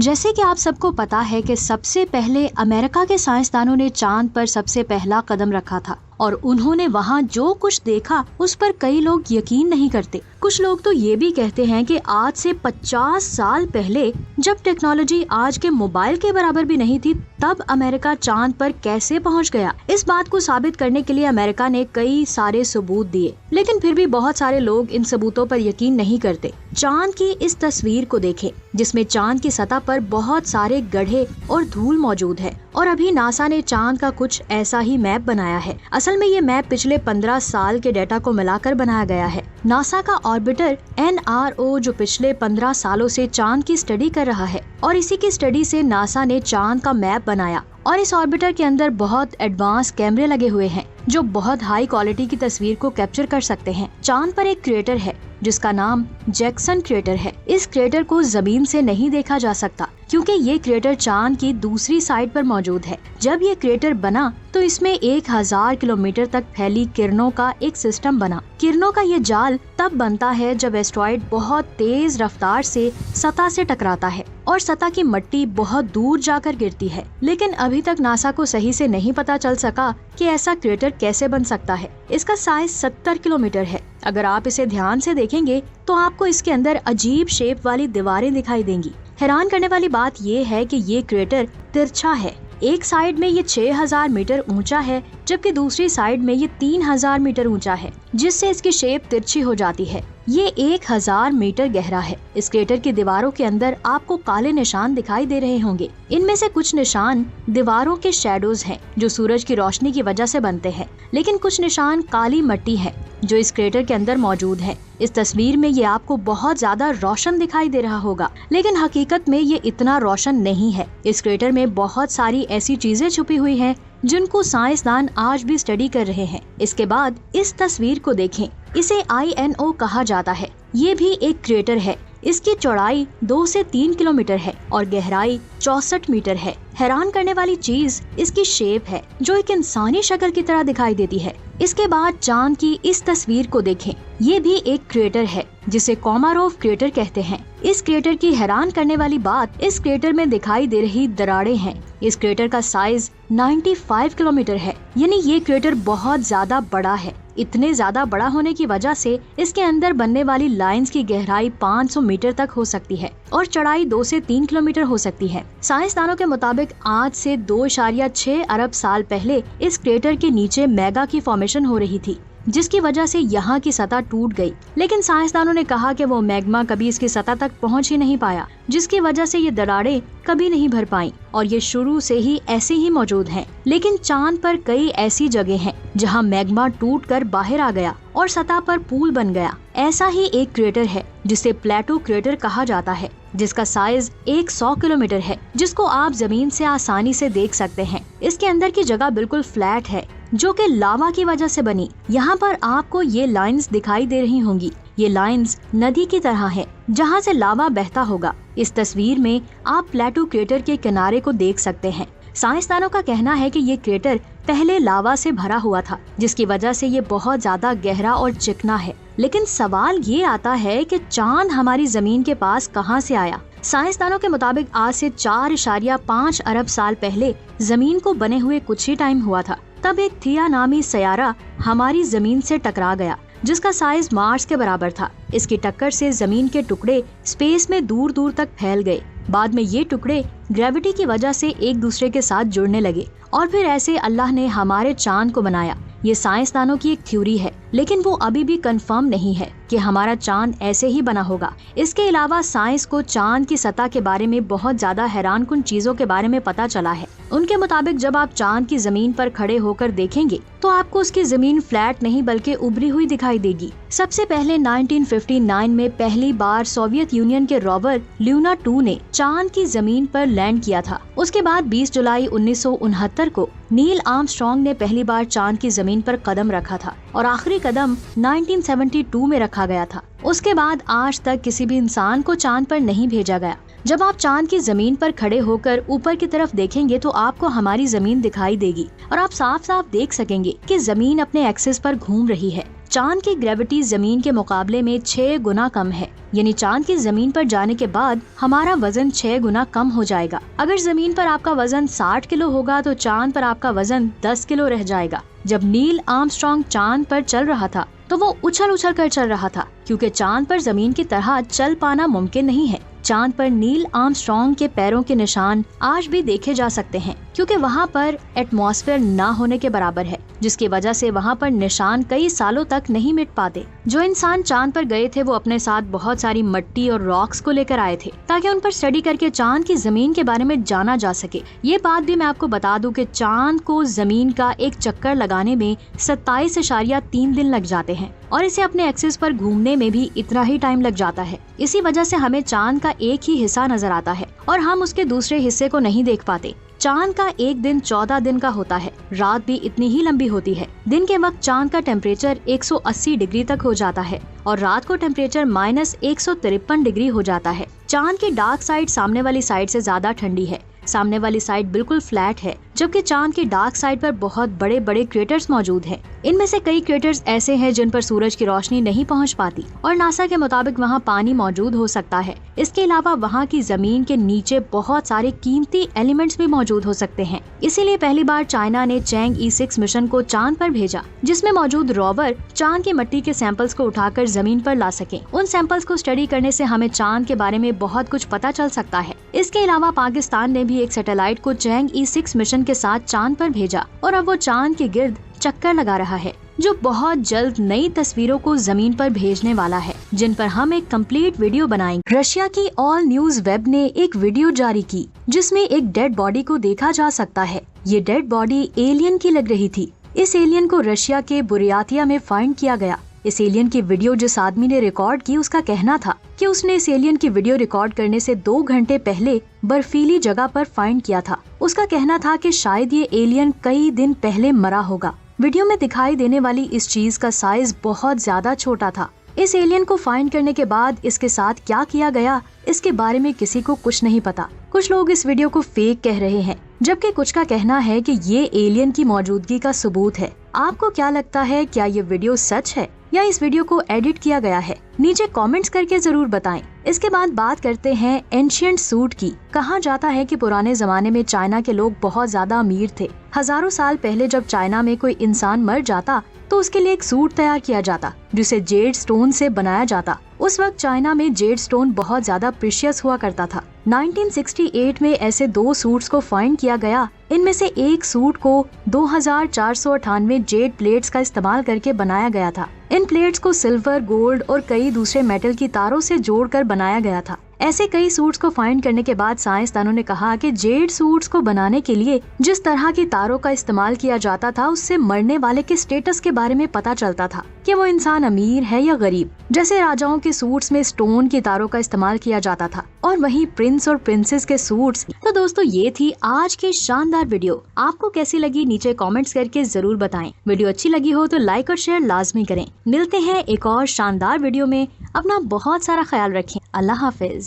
जैसे कि आप सबको पता है कि सबसे पहले अमेरिका के साइंसदानों ने चांद पर सबसे पहला कदम रखा था और उन्होंने वहाँ जो कुछ देखा उस पर कई लोग यकीन नहीं करते। कुछ लोग तो ये भी कहते हैं कि आज से 50 साल पहले, जब टेक्नोलॉजी आज के मोबाइल के बराबर भी नहीं थी, तब अमेरिका चांद पर कैसे पहुँच गया। इस बात को साबित करने के लिए अमेरिका ने कई सारे सबूत दिए, लेकिन फिर भी बहुत सारे लोग इन सबूतों पर यकीन नहीं करते। चांद की इस तस्वीर को देखें, जिसमें चांद की सतह पर बहुत सारे गड्ढे और धूल मौजूद है, और अभी नासा ने चांद का कुछ ऐसा ही मैप बनाया है। असल में ये मैप पिछले 15 साल के डेटा को मिलाकर बनाया गया है। नासा का ऑर्बिटर NRO जो पिछले 15 सालों से चांद की स्टडी कर रहा है, और इसी की स्टडी से नासा ने चांद का मैप बनाया। और इस ऑर्बिटर के अंदर बहुत एडवांस कैमरे लगे हुए हैं जो बहुत हाई क्वालिटी की तस्वीर को कैप्चर कर सकते हैं। चांद पर एक क्रेटर है जिसका नाम जैक्सन क्रेटर है। इस क्रेटर को जमीन से नहीं देखा जा सकता क्योंकि ये क्रेटर चांद की दूसरी साइड पर मौजूद है। जब ये क्रेटर बना तो इसमें 1000 किलोमीटर तक फैली किरणों का एक सिस्टम बना। किरणों का ये जाल तब बनता है जब एस्ट्रॉइड बहुत तेज रफ्तार से सतह से टकराता है और सतह की मिट्टी बहुत दूर जाकर गिरती है। लेकिन अभी तक नासा को सही से नहीं पता चल सका कि ऐसा क्रेटर कैसे बन सकता है। इसका साइज 70 किलोमीटर है। अगर आप इसे ध्यान से देखेंगे तो आपको इसके अंदर अजीब शेप वाली दीवारें दिखाई देंगी। हैरान करने वाली बात ये है कि ये क्रेटर तिरछा है। एक साइड में ये 6000 मीटर ऊंचा है, जबकि दूसरी साइड में ये 3000 मीटर ऊंचा है, जिससे इसकी शेप तिरछी हो जाती है। ये 1000 मीटर गहरा है। इस क्रेटर की दीवारों के अंदर आपको काले निशान दिखाई दे रहे होंगे। इनमें से कुछ निशान दीवारों के शैडोज हैं जो सूरज की रोशनी की वजह से बनते हैं, लेकिन कुछ निशान काली मिट्टी है जो इस क्रेटर के अंदर मौजूद है। इस तस्वीर में ये आपको बहुत ज्यादा रोशन दिखाई दे रहा होगा, लेकिन हकीकत में ये इतना रोशन नहीं है। इस क्रेटर में बहुत सारी ऐसी चीजें छुपी हुई हैं जिनको साइंसदान आज भी स्टडी कर रहे हैं। इसके बाद इस तस्वीर को देखें, इसे INO कहा जाता है। ये भी एक क्रेटर है। इसकी चौड़ाई 2 से 3 किलोमीटर है और गहराई 64 मीटर है। हैरान करने वाली चीज इसकी शेप है जो एक इंसानी शक्ल की तरह दिखाई देती है। इसके बाद चांद की इस तस्वीर को देखें। ये भी एक क्रेटर है जिसे कोमारोव क्रेटर कहते हैं। इस क्रेटर की हैरान करने वाली बात, इस क्रेटर में दिखाई दे रही दरारें हैं। इस क्रेटर का साइज 95 किलोमीटर है, यानी ये क्रेटर बहुत ज्यादा बड़ा है। इतने ज्यादा बड़ा होने की वजह से इसके अंदर बनने वाली लाइंस की गहराई 500 मीटर तक हो सकती है और चौड़ाई 2 से 3 किलोमीटर हो सकती है। साइंसदानों के मुताबिक आज से 2.6 अरब साल पहले इस क्रेटर के नीचे मेगा की फॉर्मेशन हो रही थी, जिसकी वजह से यहाँ की सतह टूट गई। लेकिन साइंसदानों ने कहा कि वो मैग्मा कभी इसकी सतह तक पहुँच ही नहीं पाया, जिसकी वजह से ये दरारें कभी नहीं भर पाई और ये शुरू से ही ऐसे ही मौजूद हैं। लेकिन चांद पर कई ऐसी जगह हैं जहाँ मैग्मा टूटकर बाहर आ गया और सतह पर पूल बन गया। ऐसा ही एक क्रेटर है जिसे प्लेटो क्रेटर कहा जाता है, जिसका साइज 100 किलोमीटर है, जिसको आप जमीन से आसानी से देख सकते हैं। इसके अंदर की जगह बिल्कुल फ्लैट है जो कि लावा की वजह से बनी। यहाँ पर आपको ये लाइंस दिखाई दे रही होंगी। ये लाइंस नदी की तरह है जहाँ से लावा बहता होगा। इस तस्वीर में आप प्लेटो क्रेटर के किनारे को देख सकते हैं। साइंसदानों का कहना है कि ये क्रेटर पहले लावा से भरा हुआ था, जिसकी वजह से ये बहुत ज्यादा गहरा और चिकना है। लेकिन सवाल ये आता है कि चांद हमारी जमीन के पास कहाँ से आया। साइंसदानों के मुताबिक आज से 4.5 अरब साल पहले जमीन को बने हुए कुछ ही टाइम हुआ था। तब एक थिया नामी सयारा हमारी जमीन से टकरा गया, जिसका साइज मार्स के बराबर था। इसकी टक्कर से जमीन के टुकड़े स्पेस में दूर दूर तक फैल गए। बाद में ये टुकड़े ग्रेविटी की वजह से एक दूसरे के साथ जुड़ने लगे और फिर ऐसे अल्लाह ने हमारे चांद को बनाया। ये साइंसदानों की एक थ्योरी है, लेकिन वो अभी भी कंफर्म नहीं है कि हमारा चांद ऐसे ही बना होगा। इसके अलावा साइंस को चांद की सतह के बारे में बहुत ज्यादा हैरानकुन चीजों के बारे में पता चला है। उनके मुताबिक जब आप चांद की जमीन पर खड़े होकर देखेंगे तो आपको उसकी जमीन फ्लैट नहीं बल्कि उभरी हुई दिखाई देगी। सबसे पहले 1959 में पहली बार सोवियत यूनियन के रोवर ल्यूना 2 ने चांद की जमीन पर लैंड किया था। उसके बाद 20 जुलाई 1969 को नील आर्मस्ट्रॉन्ग ने पहली बार चांद की जमीन पर कदम रखा था और आखिरी कदम 1972 में रखा गया था। उसके बाद आज तक किसी भी इंसान को चांद पर नहीं भेजा गया। जब आप चांद की जमीन पर खड़े होकर ऊपर की तरफ देखेंगे तो आपको हमारी जमीन दिखाई देगी और आप साफ साफ देख सकेंगे कि जमीन अपने एक्सिस पर घूम रही है। चांद की ग्रेविटी जमीन के मुकाबले में 6 गुना कम है, यानी चांद की जमीन पर जाने के बाद हमारा वजन 6 गुना कम हो जाएगा। अगर जमीन पर आपका वजन 60 किलो होगा तो चांद पर आपका वजन 10 किलो रह जाएगा। जब नील आर्मस्ट्रांग चांद पर चल रहा था तो वो उछल उछल कर चल रहा था, क्योंकि चांद पर जमीन की तरह चल पाना मुमकिन नहीं है। चांद पर नील आर्मस्ट्रांग के पैरों के निशान आज भी देखे जा सकते हैं, क्योंकि वहाँ पर एटमॉस्फेयर ना होने के बराबर है, जिसकी वजह से वहाँ पर निशान कई सालों तक नहीं मिट पाते। जो इंसान चांद पर गए थे वो अपने साथ बहुत सारी मिट्टी और रॉक्स को लेकर आए थे, ताकि उन पर स्टडी करके चांद की जमीन के बारे में जाना जा सके। ये बात भी मैं आपको बता दूं कि चांद को जमीन का एक चक्कर लगाने में 27.3 दिन लग जाते हैं, और इसे अपने एक्सिस पर घूमने में भी इतना ही टाइम लग जाता है। इसी वजह से हमें चांद का एक ही हिस्सा नजर आता है और हम उसके दूसरे हिस्से को नहीं देख पाते। चांद का एक दिन 14 दिन का होता है, रात भी इतनी ही लंबी होती है। दिन के वक्त चांद का टेम्परेचर 180 डिग्री तक हो जाता है और रात को टेम्परेचर -153 डिग्री हो जाता है। चांद की डार्क साइड सामने वाली साइड से ज्यादा ठंडी है। सामने वाली साइड बिल्कुल फ्लैट है, जबकि चांद की डार्क साइड पर बहुत बड़े बड़े क्रेटर्स मौजूद हैं। इनमें से कई क्रेटर्स ऐसे हैं जिन पर सूरज की रोशनी नहीं पहुंच पाती, और नासा के मुताबिक वहां पानी मौजूद हो सकता है। इसके अलावा वहां की जमीन के नीचे बहुत सारे कीमती एलिमेंट्स भी मौजूद हो सकते हैं। इसीलिए पहली बार चाइना ने चैंग E6 मिशन को चांद पर भेजा, जिसमें मौजूद रोवर चांद की मिट्टी के सैंपल्स को उठाकर जमीन पर ला सके। उन सैंपल्स को स्टडी करने से हमें चांद के बारे में बहुत कुछ पता चल सकता है। इसके अलावा पाकिस्तान ने भी एक सैटेलाइट को चैंग E6 मिशन के साथ चांद पर भेजा, और अब वो चांद के गिर्द चक्कर लगा रहा है, जो बहुत जल्द नई तस्वीरों को जमीन पर भेजने वाला है, जिन पर हम एक कंप्लीट वीडियो बनाएंगे। रशिया की ऑल न्यूज वेब ने एक वीडियो जारी की, जिसमें एक डेड बॉडी को देखा जा सकता है। ये डेड बॉडी एलियन की लग रही थी। इस एलियन को रशिया के बुरियातिया में फाइंड किया गया। इस एलियन की वीडियो जिस आदमी ने रिकॉर्ड की, उसका कहना था कि उसने इस एलियन की वीडियो रिकॉर्ड करने से 2 घंटे पहले बर्फीली जगह पर फाइंड किया था। उसका कहना था कि शायद ये एलियन कई दिन पहले मरा होगा। वीडियो में दिखाई देने वाली इस चीज का साइज बहुत ज्यादा छोटा था। इस एलियन को फाइंड करने के बाद इसके साथ क्या किया गया, इसके बारे में किसी को कुछ नहीं पता। कुछ लोग इस वीडियो को फेक कह रहे हैं, जबकि कुछ का कहना है कि ये एलियन की मौजूदगी का सबूत है। आपको क्या लगता है, क्या ये वीडियो सच है या इस वीडियो को एडिट किया गया है? नीचे कमेंट्स करके जरूर बताएं। इसके बाद बात करते हैं एंशिएंट सूट की। कहा जाता है कि पुराने जमाने में चाइना के लोग बहुत ज्यादा अमीर थे। हजारों साल पहले जब चाइना में कोई इंसान मर जाता तो उसके लिए एक सूट तैयार किया जाता, जिसे जेड स्टोन से बनाया जाता। उस वक्त चाइना में जेड स्टोन बहुत ज्यादा प्रीशियस हुआ करता था। 1968 में ऐसे 2 सूट्स को फाइंड किया गया। इनमें से एक सूट को 2498 जेड प्लेट्स का इस्तेमाल करके बनाया गया था। इन प्लेट्स को सिल्वर, गोल्ड और कई दूसरे मेटल की तारों से जोड़कर बनाया गया था। ऐसे कई सूट्स को फाइंड करने के बाद साइंसदानों ने कहा कि जेड सूट्स को बनाने के लिए जिस तरह की तारों का इस्तेमाल किया जाता था, उससे मरने वाले के स्टेटस के बारे में पता चलता था कि वो इंसान अमीर है या गरीब। जैसे राजाओं के सूट्स में स्टोन की तारों का इस्तेमाल किया जाता था, और वहीं प्रिंस और प्रिंसेस के सूट्स। तो दोस्तों, ये थी आज की शानदार वीडियो। आपको कैसी लगी नीचे कमेंट्स करके जरूर बताएं। वीडियो अच्छी लगी हो तो लाइक और शेयर लाजमी करें। मिलते हैं एक और शानदार वीडियो में। अपना बहुत सारा ख्याल रखें। अल्लाह हाफिज।